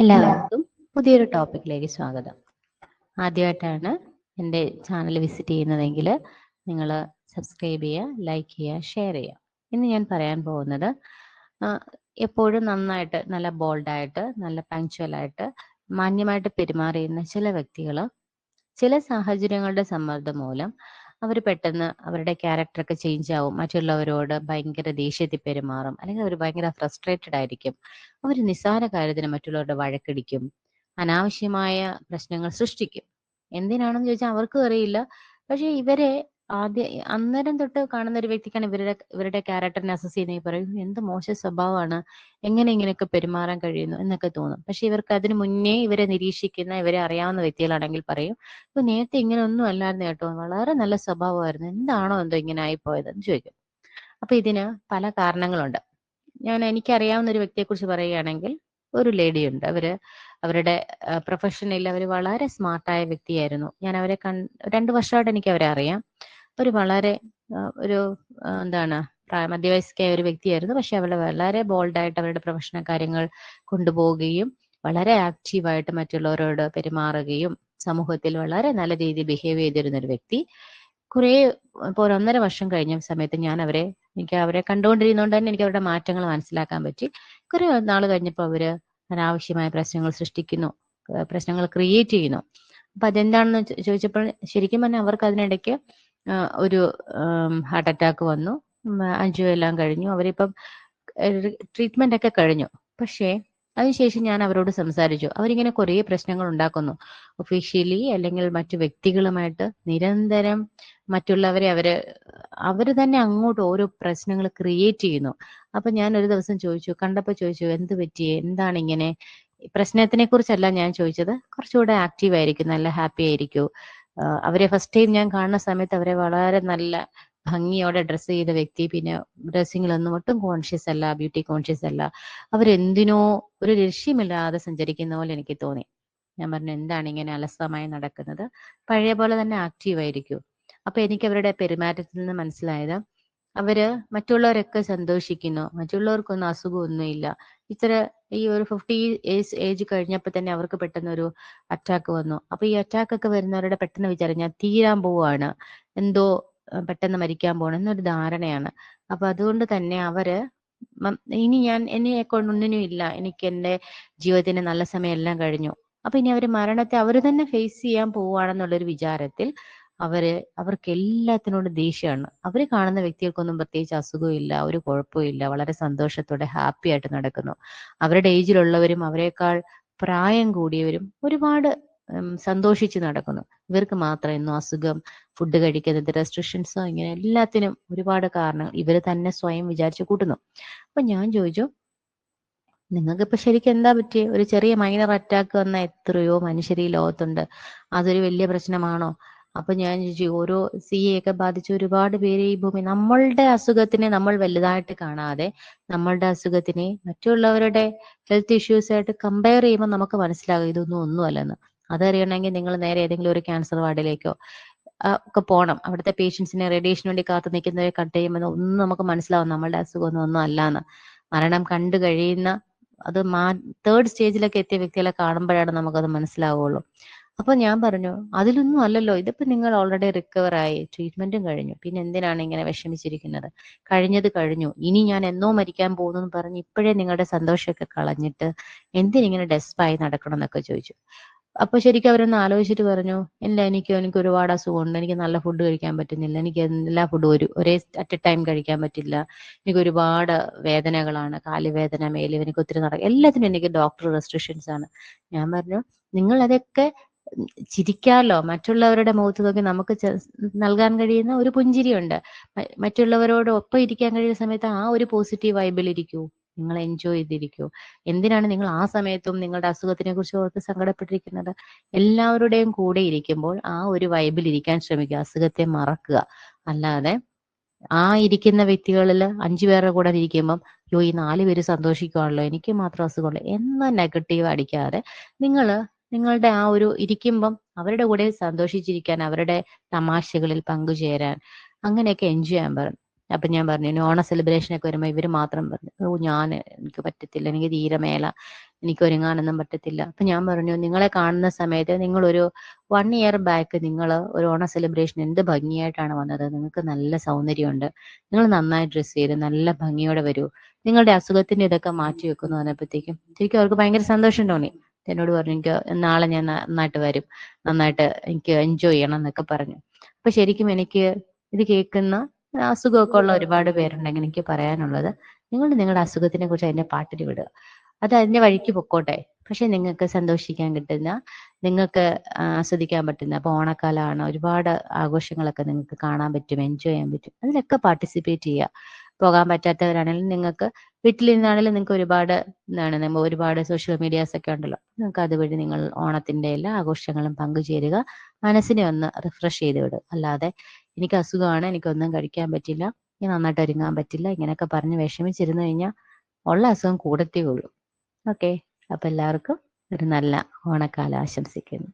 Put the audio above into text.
എല്ലാവർക്കും പുതിയൊരു ടോപ്പിക്കിലേക്ക് സ്വാഗതം. ആദ്യമായിട്ടാണ് എൻ്റെ ചാനൽ വിസിറ്റ് ചെയ്യുന്നതെങ്കിൽ നിങ്ങൾ സബ്സ്ക്രൈബ് ചെയ്യുക, ലൈക്ക് ചെയ്യുക, ഷെയർ ചെയ്യുക. ഇന്ന് ഞാൻ പറയാൻ പോകുന്നത് എപ്പോഴും നന്നായിട്ട്, നല്ല ബോൾഡായിട്ട്, നല്ല പങ്ക്ച്വലായിട്ട്, മാന്യമായിട്ട് പെരുമാറിയുന്ന ചില വ്യക്തികൾ ചില സാഹചര്യങ്ങളുടെ സമ്മർദ്ദം മൂലം അവർ പെട്ടെന്ന് അവരുടെ ക്യാരക്ടറൊക്കെ ചേഞ്ച് ആവും, മറ്റുള്ളവരോട് ഭയങ്കര ദേഷ്യത്തിൽ പെരുമാറും, അല്ലെങ്കിൽ അവർ ഭയങ്കര ഫ്രസ്ട്രേറ്റഡ് ആയിരിക്കും. അവർ നിസ്സാര കാര്യത്തിന് മറ്റുള്ളവരുടെ വഴക്കടിക്കും, അനാവശ്യമായ പ്രശ്നങ്ങൾ സൃഷ്ടിക്കും. എന്തിനാണെന്ന് ചോദിച്ചാൽ അവർക്കും അറിയില്ല. പക്ഷെ ഇവരെ അന്നേരം തൊട്ട് കാണുന്ന ഒരു വ്യക്തിക്കാണ് ഇവരുടെ ക്യാരക്ടറിനെ അസസ് ചെയ്യുന്നത്. പറയും എന്ത് മോശം സ്വഭാവമാണ്, എങ്ങനെ ഇങ്ങനെയൊക്കെ പെരുമാറാൻ കഴിയുന്നു എന്നൊക്കെ തോന്നും. പക്ഷെ ഇവർക്ക് അതിനു മുന്നേ ഇവരെ നിരീക്ഷിക്കുന്ന, ഇവരെ അറിയാവുന്ന വ്യക്തികളാണെങ്കിൽ പറയും ഇപ്പൊ നേരത്തെ ഇങ്ങനെ ഒന്നും അല്ലായിരുന്നു കേട്ടോ, വളരെ നല്ല സ്വഭാവമായിരുന്നു, എന്താണോ എന്തോ ഇങ്ങനെ ആയിപ്പോയത് എന്ന് ചോദിക്കും. അപ്പൊ ഇതിന് പല കാരണങ്ങളുണ്ട്. എനിക്കറിയാവുന്ന ഒരു വ്യക്തിയെ കുറിച്ച് പറയുകയാണെങ്കിൽ, ഒരു ലേഡി ഉണ്ട്. അവരുടെ പ്രൊഫഷനിൽ അവർ വളരെ സ്മാർട്ടായ വ്യക്തിയായിരുന്നു. ഞാൻ അവരെ 2 വർഷമായിട്ട് എനിക്ക് അവരെ അറിയാം. ഒരു വളരെ ഒരു എന്താണ് മധ്യവയസ്കയായ ഒരു വ്യക്തിയായിരുന്നു. പക്ഷെ അവളെ വളരെ ബോൾഡായിട്ട് അവരുടെ പ്രൊഫഷണൽ കാര്യങ്ങൾ കൊണ്ടുപോവുകയും വളരെ ആക്റ്റീവായിട്ട് മറ്റുള്ളവരോട് പെരുമാറുകയും സമൂഹത്തിൽ വളരെ നല്ല രീതിയിൽ ബിഹേവ് ചെയ്തിരുന്ന ഒരു വ്യക്തി. ഇപ്പോൾ 1.5 വർഷം കഴിഞ്ഞ സമയത്ത് എനിക്ക് അവരെ കണ്ടുകൊണ്ടിരുന്നതുകൊണ്ട് തന്നെ എനിക്ക് അവരുടെ മാറ്റങ്ങൾ മനസ്സിലാക്കാൻ പറ്റി. കുറെ നാൾ കഴിഞ്ഞപ്പോൾ അവര് അനാവശ്യമായ പ്രശ്നങ്ങൾ സൃഷ്ടിക്കുന്നു, പ്രശ്നങ്ങൾ ക്രിയേറ്റ് ചെയ്യുന്നു. അപ്പൊ അതെന്താണെന്ന് ചോദിച്ചപ്പോൾ ശരിക്കും പറഞ്ഞാൽ അവർക്ക് അതിനിടയ്ക്ക് ഒരു ഹാർട്ട് അറ്റാക്ക് വന്നു. അഞ്ചു എല്ലാം കഴിഞ്ഞു. അവരിപ്പം ട്രീറ്റ്മെന്റ് ഒക്കെ കഴിഞ്ഞു. പക്ഷേ അതിനുശേഷം ഞാൻ അവരോട് സംസാരിച്ചു. അവരിങ്ങനെ കുറേ പ്രശ്നങ്ങൾ ഉണ്ടാക്കുന്നു, ഒഫീഷ്യലി അല്ലെങ്കിൽ മറ്റു വ്യക്തികളുമായിട്ട് നിരന്തരം മറ്റുള്ളവരെ അവര് തന്നെ അങ്ങോട്ട് ഓരോ പ്രശ്നങ്ങൾ ക്രിയേറ്റ് ചെയ്യുന്നു. അപ്പൊ ഞാൻ ഒരു ദിവസം കണ്ടപ്പോ ചോദിച്ചു എന്ത് പറ്റിയേ, എന്താണ് ഇങ്ങനെ? പ്രശ്നത്തിനെ കുറിച്ചല്ല ഞാൻ ചോദിച്ചത്, കുറച്ചുകൂടെ ആക്റ്റീവ് ആയിരിക്കും, നല്ല ഹാപ്പി ആയിരിക്കും. അവരെ ഫസ്റ്റ് ടൈം ഞാൻ കാണുന്ന സമയത്ത് അവരെ വളരെ നല്ല ഭംഗിയോടെ ഡ്രസ്സ് ചെയ്ത വ്യക്തി, പിന്നെ ഡ്രസ്സിങ്ങിലൊന്നും ഒട്ടും കോൺഷ്യസ് അല്ല, ബ്യൂട്ടി കോൺഷ്യസ് അല്ല. അവരെന്തിനോ ഒരു ലക്ഷ്യമില്ലാതെ സഞ്ചരിക്കുന്ന പോലെ എനിക്ക് തോന്നി. ഞാൻ പറഞ്ഞു എന്താണ് ഇങ്ങനെ അലസമായി നടക്കുന്നത്, പഴയ പോലെ തന്നെ ആക്റ്റീവ് ആയിരിക്കും. അപ്പൊ എനിക്ക് അവരുടെ പെരുമാറ്റത്തിൽ നിന്ന് മനസ്സിലായത്, അവര് മറ്റുള്ളവരൊക്കെ സന്തോഷിക്കുന്നു, മറ്റുള്ളവർക്കൊന്നും അസുഖമൊന്നുമില്ല. ഈ ഒരു 50 ഇയേഴ്സ് ഏജ് കഴിഞ്ഞപ്പോൾ തന്നെ അവർക്ക് പെട്ടെന്ന് ഒരു അറ്റാക്ക് വന്നു. അപ്പൊ ഈ അറ്റാക്ക് ഒക്കെ വരുന്നവരുടെ പെട്ടെന്ന് വിചാരം ഞാൻ തീരാൻ പോവാണ്, എന്തോ പെട്ടെന്ന് മരിക്കാൻ പോകണം എന്നൊരു ധാരണയാണ്. അപ്പൊ അതുകൊണ്ട് തന്നെ ഇനി എന്നെ കൊണ്ടൊന്നിനും ഇല്ല, എനിക്ക് എന്റെ ജീവിതത്തിന്റെ നല്ല സമയം എല്ലാം കഴിഞ്ഞു, അപ്പൊ ഇനി മരണത്തെ അവർ തന്നെ ഫേസ് ചെയ്യാൻ പോവുകയാണെന്നുള്ളൊരു വിചാരത്തിൽ അവർക്ക് എല്ലാത്തിനോടും ദേഷ്യമാണ്. അവര് കാണുന്ന വ്യക്തികൾക്കൊന്നും പ്രത്യേകിച്ച് അസുഖമില്ല, ഒരു കുഴപ്പമില്ല, വളരെ സന്തോഷത്തോടെ ഹാപ്പി ആയിട്ട് നടക്കുന്നു. അവരുടെ ഏജിലുള്ളവരും അവരെക്കാൾ പ്രായം കൂടിയവരും ഒരുപാട് സന്തോഷിച്ച് നടക്കുന്നു. ഇവർക്ക് മാത്രം എന്നും അസുഖം, ഫുഡ് കഴിക്കുന്നത്, റെസ്ട്രിക്ഷൻസോ, ഇങ്ങനെ എല്ലാത്തിനും ഒരുപാട് കാരണങ്ങൾ ഇവർ തന്നെ സ്വയം വിചാരിച്ചു കൂട്ടുന്നു. അപ്പൊ ഞാൻ ചോദിച്ചു, നിങ്ങൾക്ക് ഇപ്പൊ ശരിക്കും എന്താ പറ്റിയ? ഒരു ചെറിയ മൈനർ അറ്റാക്ക് വന്ന എത്രയോ മനുഷ്യർ ഈ ലോകത്തുണ്ട്, അതൊരു വലിയ പ്രശ്നമാണോ? അപ്പൊ ഞാൻ ചോദിച്ചു, ഓരോ CA ഒക്കെ ബാധിച്ച ഒരുപാട് പേര് ഈ ഭൂമി, നമ്മളുടെ അസുഖത്തിനെ നമ്മൾ വലുതായിട്ട് കാണാതെ നമ്മളുടെ അസുഖത്തിനെ മറ്റുള്ളവരുടെ ഹെൽത്ത് ഇഷ്യൂസ് ആയിട്ട് കമ്പയർ ചെയ്യുമ്പോൾ നമുക്ക് മനസ്സിലാകും ഇതൊന്നും ഒന്നുമല്ലെന്ന്. അതറിയണമെങ്കിൽ നിങ്ങൾ നേരെ ഏതെങ്കിലും ഒരു ക്യാൻസർ വാർഡിലേക്കോ ഒക്കെ പോകണം. അവിടുത്തെ പേഷ്യൻസിനെ റേഡിയേഷന് വേണ്ടി കാത്തു നിൽക്കുന്നവരെ കട്ട് ചെയ്യുമ്പോൾ ഒന്നും നമുക്ക് മനസ്സിലാവും നമ്മളുടെ അസുഖമൊന്നും ഒന്നും അല്ലാന്ന്. മരണം കണ്ടു കഴിയുന്ന, അത് 3rd സ്റ്റേജിലൊക്കെ എത്തിയ വ്യക്തികളെ കാണുമ്പോഴാണ് നമുക്കത് മനസ്സിലാവുള്ളൂ. അപ്പൊ ഞാൻ പറഞ്ഞു, അതിലൊന്നും അല്ലല്ലോ, ഇതിപ്പോ നിങ്ങൾ ഓൾറെഡി റിക്കവർ ആയി, ട്രീറ്റ്മെന്റും കഴിഞ്ഞു, പിന്നെ എന്തിനാണ് ഇങ്ങനെ വിഷമിച്ചിരിക്കുന്നത്? കഴിഞ്ഞത് കഴിഞ്ഞു, ഇനി ഞാൻ എന്നോ മരിക്കാൻ പോകുന്നു എന്ന് പറഞ്ഞ് ഇപ്പോഴേ നിങ്ങളുടെ സന്തോഷമൊക്കെ കളഞ്ഞിട്ട് എന്തിനിങ്ങനെ ഡെസ്പായി നടക്കണം എന്നൊക്കെ ചോദിച്ചു. അപ്പൊ ശരിക്കും അവരൊന്ന് ആലോചിച്ചിട്ട് പറഞ്ഞു, ഇല്ല, എനിക്ക് ഒരുപാട് അസുഖമുണ്ട്, എനിക്ക് നല്ല ഫുഡ് കഴിക്കാൻ പറ്റുന്നില്ല, എനിക്ക് എല്ലാ ഫുഡും ഒരേ അറ്റ് എ ടൈം കഴിക്കാൻ പറ്റില്ല, എനിക്ക് ഒരുപാട് വേദനകളാണ്, കാലുവേദന, മേലുവേദന, എനിക്ക് ഒത്തിരി എല്ലാത്തിനും എനിക്ക് ഡോക്ടർ റെസ്ട്രിക്ഷൻസ് ആണ്. ഞാൻ പറഞ്ഞു, നിങ്ങൾ അതൊക്കെ ചിരിക്കാലോ, മറ്റുള്ളവരുടെ മുഖത്ത് നോക്കി നമുക്ക് നൽകാൻ കഴിയുന്ന ഒരു പുഞ്ചിരിയുണ്ട്. മറ്റുള്ളവരോട് ഒപ്പം ഇരിക്കാൻ കഴിയുന്ന സമയത്ത് ആ ഒരു പോസിറ്റീവ് വൈബിൽ ഇരിക്കൂ, നിങ്ങൾ എൻജോയ് ചെയ്തിരിക്കൂ. എന്തിനാണ് നിങ്ങൾ ആ സമയത്തും നിങ്ങളുടെ അസുഖത്തിനെ കുറിച്ച് ഓർത്ത് സങ്കടപ്പെട്ടിരിക്കുന്നത്? എല്ലാവരുടെയും കൂടെ ഇരിക്കുമ്പോൾ ആ ഒരു വൈബിൽ ഇരിക്കാൻ ശ്രമിക്കുക, അസുഖത്തെ മറക്കുക. അല്ലാതെ ആ ഇരിക്കുന്ന വ്യക്തികളിൽ 5 പേരുടെ കൂടെ ഇരിക്കുമ്പം ഈ 4 പേര് സന്തോഷിക്കുവാണല്ലോ, എനിക്ക് മാത്രം അസുഖമുള്ളൂ എന്ന നെഗറ്റീവ് അടിക്കാതെ നിങ്ങളുടെ ആ ഒരു ഇരിക്കുമ്പം അവരുടെ കൂടെ സന്തോഷിച്ചിരിക്കാൻ, അവരുടെ തമാശകളിൽ പങ്കുചേരാൻ, അങ്ങനെയൊക്കെ എൻജോയ് ചെയ്യാൻ പറഞ്ഞു. അപ്പൊ ഞാൻ പറഞ്ഞു, ഓണ സെലിബ്രേഷൻ ഒക്കെ വരുമ്പോൾ ഇവര് മാത്രം പറഞ്ഞു, എനിക്ക് പറ്റത്തില്ല, എനിക്ക് തീരെ മേല, എനിക്ക് ഒരുങ്ങാനൊന്നും പറ്റത്തില്ല. അപ്പൊ ഞാൻ പറഞ്ഞു, നിങ്ങളെ കാണുന്ന സമയത്ത് നിങ്ങളൊരു 1 ഇയർ ബാക്ക് നിങ്ങൾ ഒരു ഓണ സെലിബ്രേഷൻ എന്ത് ഭംഗിയായിട്ടാണ് വന്നത്. നിങ്ങൾക്ക് നല്ല സൗന്ദര്യമുണ്ട്, നിങ്ങൾ നന്നായി ഡ്രസ്സ് ചെയ്ത് നല്ല ഭംഗിയോടെ വരൂ, നിങ്ങളുടെ അസുഖത്തിന്റെ ഇതൊക്കെ മാറ്റി വെക്കുന്നു പറഞ്ഞപ്പോഴത്തേക്കും ശരിക്കും അവർക്ക് ഭയങ്കര സന്തോഷം തോന്നി. എന്നോട് പറഞ്ഞു, എനിക്ക് നാളെ ഞാൻ നന്നായിട്ട് വരും, നന്നായിട്ട് എനിക്ക് എൻജോയ് ചെയ്യണം എന്നൊക്കെ പറഞ്ഞു. അപ്പൊ ശരിക്കും എനിക്ക് ഇത് കേൾക്കുന്ന അസുഖമൊക്കെ ഉള്ള ഒരുപാട് പേരുണ്ടെങ്കിൽ എനിക്ക് പറയാനുള്ളത്, നിങ്ങൾ നിങ്ങളുടെ അസുഖത്തിനെ കുറിച്ച് അതിന്റെ പാട്ടിൽ വിടുക. അത് അതിന്റെ വഴിക്ക് പൊക്കോട്ടെ. പക്ഷെ നിങ്ങൾക്ക് സന്തോഷിക്കാൻ കിട്ടുന്ന, നിങ്ങൾക്ക് ആസ്വദിക്കാൻ പറ്റുന്ന, അപ്പൊ ഓണക്കാലമാണ്, ഒരുപാട് ആഘോഷങ്ങളൊക്കെ നിങ്ങൾക്ക് കാണാൻ പറ്റും, എൻജോയ് ചെയ്യാൻ പറ്റും. അതിലൊക്കെ പാർട്ടിസിപ്പേറ്റ് ചെയ്യുക. പോകാൻ പറ്റാത്തവരാണെങ്കിലും നിങ്ങൾക്ക് വീട്ടിലിരുന്നാണെങ്കിലും നിങ്ങൾക്ക് ഒരുപാട് നമ്മൾ ഒരുപാട് സോഷ്യൽ മീഡിയാസ് ഒക്കെ ഉണ്ടല്ലോ, നിങ്ങൾക്ക് അതുവഴി നിങ്ങൾ ഓണത്തിന്റെ എല്ലാ ആഘോഷങ്ങളും പങ്കുചേരുക. മനസ്സിനെ ഒന്ന് റിഫ്രഷ് ചെയ്ത് വിടുക. അല്ലാതെ എനിക്ക് അസുഖമാണ്, എനിക്കൊന്നും കഴിക്കാൻ പറ്റില്ല, എനിക്ക് നന്നായിട്ട് ഒരുങ്ങാൻ പറ്റില്ല, ഇങ്ങനെയൊക്കെ പറഞ്ഞ് വിഷമിച്ചിരുന്നു കഴിഞ്ഞാൽ ഉള്ള അസുഖം കൂടത്തേ ഉള്ളൂ. ഓക്കെ, അപ്പൊ എല്ലാവർക്കും ഒരു നല്ല ഓണക്കാലം ആശംസിക്കുന്നു.